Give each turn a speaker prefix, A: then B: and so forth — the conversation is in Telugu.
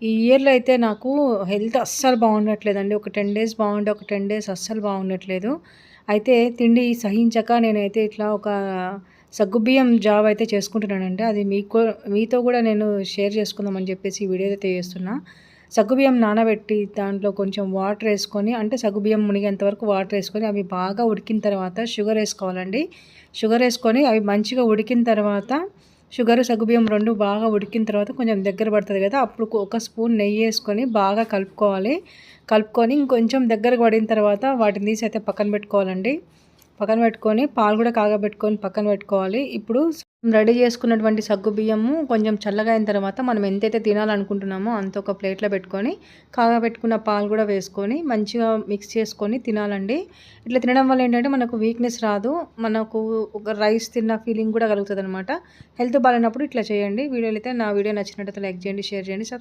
A: ఈ ఇయర్‌లో అయితే నాకు హెల్త్ అస్సలు బాగుండట్లేదండి. ఒక 10 డేస్ బాగుంటే, ఒక 10 డేస్ అస్సలు బాగుండట్లేదు. అయితే తిండి సహించక నేనైతే ఇట్లా ఒక సగ్గుబియ్యం జావ అయితే చేసుకుంటున్నానండి. అది మీతో గూడా నేను షేర్ చేసుకుందామని జెప్పేసి ఈ వీడియో అయితే చేస్తున్నా. సగ్గుబియ్యం నానబెట్టి దాంట్లో కొంచెం వాటరేసుకొని అంటే సగ్గుబియ్యం మునిగేంత వరకు వాటరేసుకొని అవి బాగా ఉడికిన తర్వాత షుగరేసుకోవాలండి. షుగరేసుకొని అవి మంచిగా ఉడికిన తర్వాత సగ్గుబియ్యం 2 బాగా ఉడికిన తర్వాత కొంచెం దగ్గర పడతది గదా! అప్పుడు ఒక స్పూన్ నెయ్యేసుకొని బాగా కలుపుకోవాలి. కలుపుకొని ఇంకొంచెం దగ్గరకు పడిన తర్వాత వాటిని తీసి అయితే పక్కన పెట్టుకోవాలండి. పక్కన పెట్టుకొని పాలు గూడా కాగబెట్టుకొని పక్కన పెట్టుకోవాలి. ఇప్పుడు రెడీ చేసుకున్నటువంటి సగ్గుబియ్యము కొంచెం చల్లగా అయిన తర్వాత మనం ఎంతైతే తినాలనుకుంటున్నామో అంత ఒక ప్లేట్‌లో పెట్టుకొని, కాగబెట్టుకున్న పాలు గూడా వేసుకొని మంచిగా మిక్స్ చేసుకొని తినాలండి. ఇట్లా తినడం వల్ల ఏంటంటే మనకు వీక్‌నెస్ రాదు. మనకు ఒక రైస్ తిన్న ఫీలింగ్ గూడా కలుగుతదనమాట. హెల్త్ బాలేనప్పుడు ఇట్లా చేయండి. నా వీడియో నచ్చినట్టయితే లైక్ చేయండి, షేర్ చేయండి,